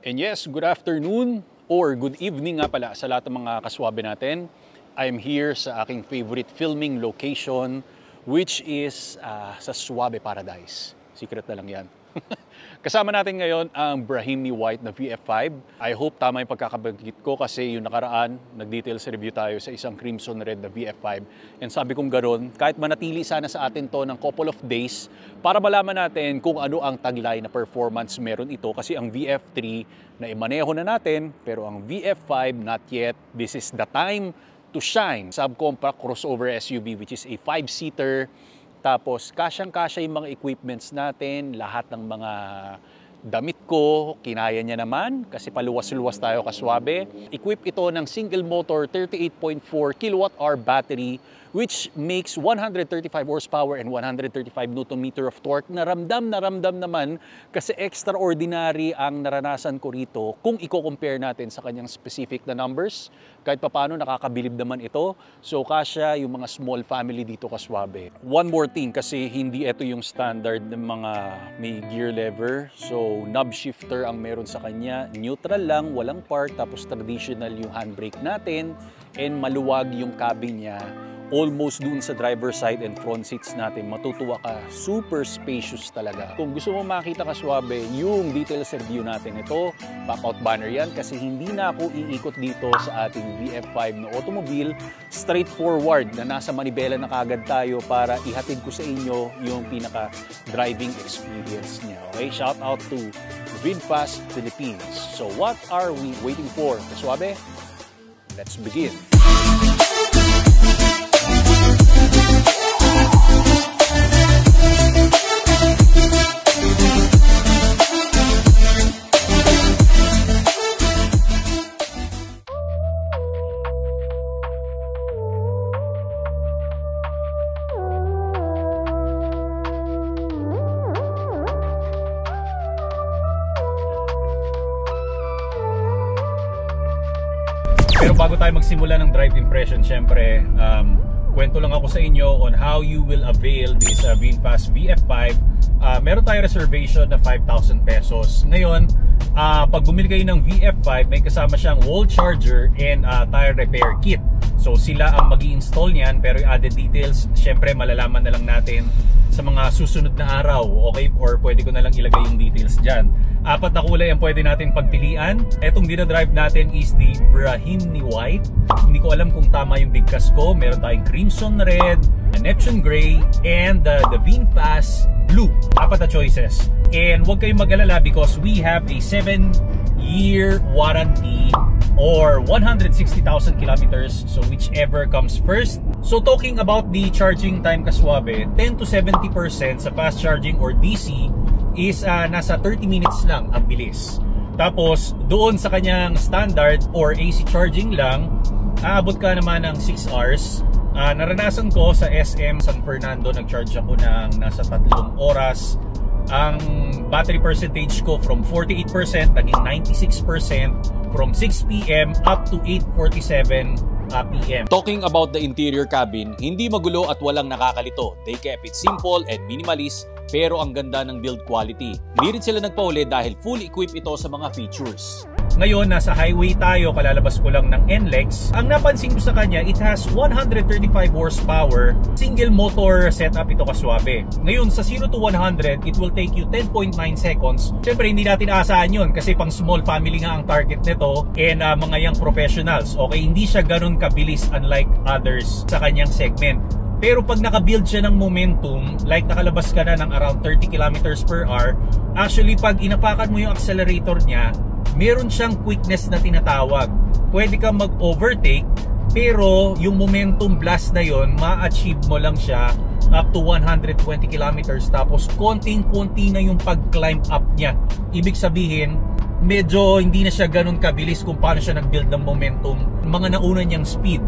And yes, good afternoon or good evening nga pala sa lahat ng mga kaswabe natin. I'm here sa aking favorite filming location, which is sa Suabe Paradise. Secret na lang yan. Kasama natin ngayon ang Brahimi White na VF5. I hope tama yung pagkakabagit ko kasi yung nakaraan, nag-details review tayo sa isang Crimson Red na VF5. And sabi kong ganoon, kahit manatili sana sa atin to ng couple of days para malaman natin kung ano ang taglay na performance meron ito. Kasi ang VF3 na imaneho na natin, pero ang VF5 not yet. This is the time to shine. Subcompact crossover SUV which is a 5-seater. Tapos, kasyang-kasya yung mga equipments natin, lahat ng mga damit ko, kinaya niya naman kasi paluwas-luwas tayo kaswabe. Equip ito ng single motor 38.4 kWh battery which makes 135 horsepower and 135 Nm of torque. Naramdam naman kasi extraordinary ang naranasan ko rito kung i-compare natin sa kanyang specific na numbers. Kahit papaano nakakabilib naman ito. So kasya yung mga small family dito kaswabe. One more thing kasi hindi ito yung standard ng mga may gear lever. So knob shifter ang meron sa kanya. Neutral lang, walang park. Tapos traditional yung handbrake natin. And maluwag yung cabin niya. Almost dun sa driver side and front seats natin. Matutuwa ka. Super spacious talaga. Kung gusto mo makita kaswabe yung details review natin ito, back out banner yan kasi hindi na ako iikot dito sa ating VF5 na automobile. Straightforward na nasa Manibela na kagad tayo para ihatid ko sa inyo yung pinaka driving experience niya. Okay? Shout out to VinFast Philippines. So what are we waiting for kaswabe? Let's begin. Pero bago tayo magsimula ng drive impression, syempre, kwento lang ako sa inyo on how you will avail this VinFast VF5. Meron tayo reservation na 5,000 pesos. Ngayon, pag bumili kayo ng VF5, may kasama siyang wall charger and tire repair kit. So sila ang mag-i-install niyan, pero yung added details, syempre malalaman na lang natin sa mga susunod na araw, okay? Or pwede ko na lang ilagay yung details dyan. 4 na kulay ang pwede natin pagpilian. Etong dinadrive natin is the Brahimi White. Hindi ko alam kung tama yung bigkas ko. Meron tayong Crimson Red, Neptune Gray, and the VinFast Blue. 4 na choices. And huwag kayong mag-alala because we have a 7-year warranty or 160,000 kilometers. So whichever comes first. So talking about the charging time kaswabe, 10 to 70% sa fast charging or DC is nasa 30 minutes lang ang bilis. Tapos doon sa kanyang standard or AC charging lang, aabot ka naman ng 6 hours. Naranasan ko sa SM San Fernando, nag-charge ako ng nasa 3 oras. Ang battery percentage ko from 48% naging 96% from 6 PM up to 8:47 PM. Talking about the interior cabin, hindi magulo at walang nakakalito. They kept it simple and minimalist pero ang ganda ng build quality. Hindi rin sila nagpauli dahil fully equipped ito sa mga features. Ngayon, nasa highway tayo, kalalabas ko lang ng NLEX. Ang napansin ko sa kanya, it has 135 horsepower, single motor setup ito kaswabe. Ngayon, sa 0 to 100, it will take you 10.9 seconds. Siyempre, hindi natin aasahan yun kasi pang small family nga ang target nito and mga young professionals. Okay, hindi siya ganun kabilis unlike others sa kanyang segment. Pero pag nakabuild siya ng momentum, like nakalabas ka na ng around 30 kilometers per hour, actually pag inapakan mo yung accelerator niya, meron siyang quickness na tinatawag. Pwede kang mag-overtake, pero yung momentum blast na yon, ma-achieve mo lang siya up to 120 kilometers. Tapos konting-konti na yung pag-climb up niya. Ibig sabihin, medyo hindi na siya ganun kabilis kung paano siya nag-build ng momentum. Mga nauna niyang speed,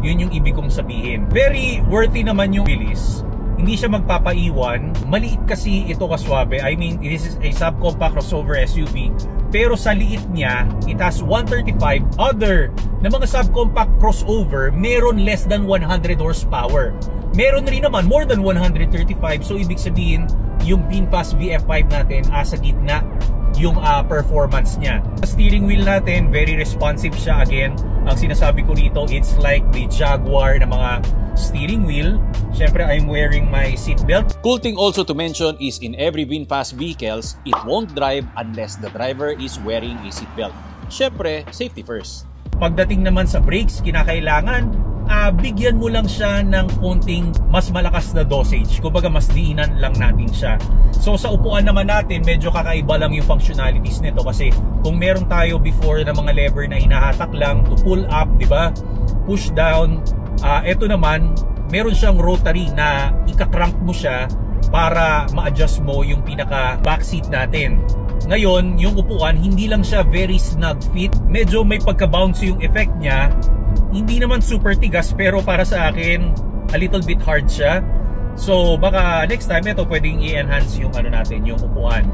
yun yung ibig kong sabihin. Very worthy naman yung bilis. Hindi siya magpapaiwan. Maliit kasi ito kaswabe. I mean, this is a subcompact crossover SUV. Pero sa liit niya, it has 135. Other na mga subcompact crossover, meron less than 100 horsepower. Meron rin naman more than 135. So ibig sabihin, yung VinFast VF5 natin sa gitna, yung performance niya. Steering wheel natin, very responsive siya. Again, ang sinasabi ko rito, it's like the Jaguar na mga steering wheel. Syempre, I'm wearing my seatbelt. Cool thing also to mention is in every VinFast vehicles, it won't drive unless the driver is wearing a seatbelt. Syempre, safety first. Pagdating naman sa brakes, kinakailangan bigyan mo lang siya ng konting mas malakas na dosage. Kumbaga mas diinan lang natin siya. So sa upuan naman natin, medyo kakaiba lang yung functionalities nito kasi kung meron tayo before na mga lever na hinahatak lang to pull up, di ba? Push down. Ito naman, meron siyang rotary na ika-crank mo siya para ma-adjust mo yung pinaka backseat natin. Ngayon, yung upuan, hindi lang siya very snug fit. Medyo may pagka-bounce yung effect niya. Hindi naman super tigas pero para sa akin a little bit hard siya. So baka next time ito pwedeng i-enhance yung ano natin, yung upuan.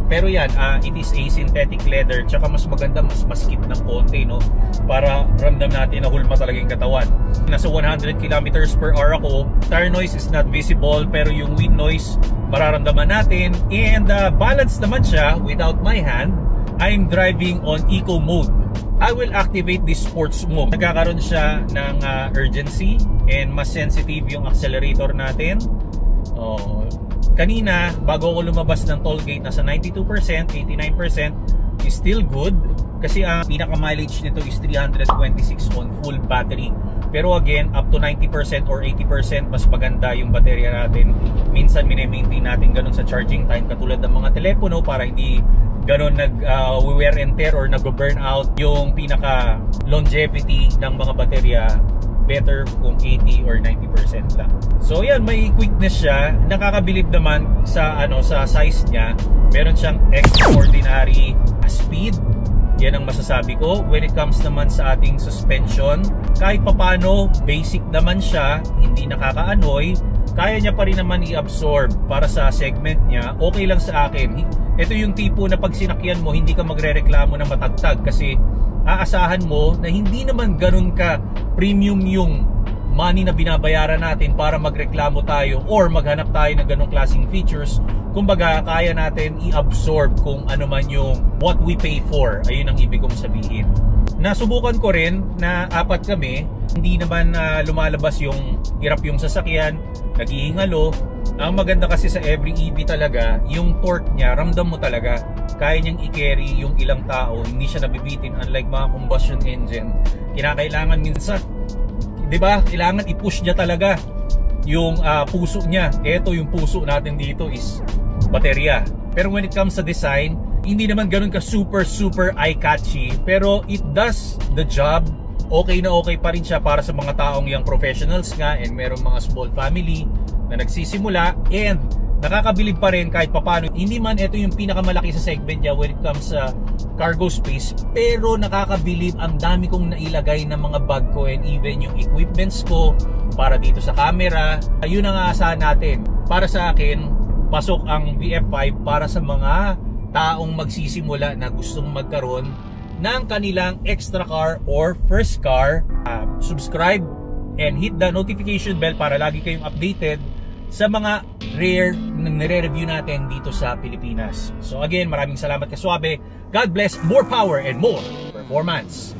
Pero yan, it is a synthetic leather, tsaka mas maganda, mas maskip ng konti, no? Para ramdam natin na hulma talaga yung katawan. Nasa 100 km/h ako, tire noise is not visible pero yung wind noise mararamdaman natin. And balance naman siya without my hand. I'm driving on eco mode. I will activate this sports mode. Nagkakaroon siya ng urgency and mas sensitive yung accelerator natin. Kanina, bago ako lumabas ng toll gate, nasa 92%, 89% is still good. Kasi ang pinaka-mileage nito is 326 on full battery. Pero again, up to 90% or 80%, mas maganda yung baterya natin. Minsan, mini-maintain natin ganun sa charging time. Katulad ng mga telepono para hindi ganon nag-wear and tear or nag-burn out. Yung pinaka longevity ng mga baterya better kung 80 or 90% lang. So yan, may quickness siya. Nakakabilib naman sa sa size niya. Meron siyang extraordinary speed. Yan ang masasabi ko. When it comes naman sa ating suspension, kahit papano basic naman siya, hindi nakakaanoy. Kaya niya pa rin naman i-absorb para sa segment niya. Okay lang sa akin. Ito yung tipo na pag sinakyan mo, hindi ka magrereklamo na matagtag kasi aasahan mo na hindi naman ganun ka premium yung money na binabayaran natin para magreklamo tayo or maghanap tayo ng ganung klaseng features. Kumbaga, kaya natin i-absorb kung ano man yung what we pay for. Ayun ang ibig kong sabihin. Nasubukan ko rin na 4 kami, hindi naman lumalabas yung hirap yung sasakyan, naghihingalo. Ang maganda kasi sa every EV talaga, yung torque niya, ramdam mo talaga. Kaya niyang i-carry yung ilang tao, hindi siya nabibitin unlike mga combustion engine. Kinakailangan minsan, 'di ba? Kailangan i-push niya talaga yung puso niya. Ito yung puso natin dito is baterya. Pero when it comes sa design, hindi naman ganoon ka super eye-catchy, pero it does the job. Okay na okay pa rin siya para sa mga taong yung professionals nga and merong mga small family na nagsisimula and nakakabilib pa rin kahit papano. Hindi man ito yung pinakamalaki sa segment niya when it comes sa cargo space, pero nakakabilib. Ang dami kong nailagay ng mga bag ko and even yung equipments ko para dito sa camera. Ayun ang aasahan natin. Para sa akin, pasok ang VF5 para sa mga taong magsisimula na gustong magkaroon ng kanilang extra car or first car. Subscribe and hit the notification bell para lagi kayong updated sa mga rare na nire-review natin dito sa Pilipinas. So again, maraming salamat Kaswabe. God bless, more power and more performance.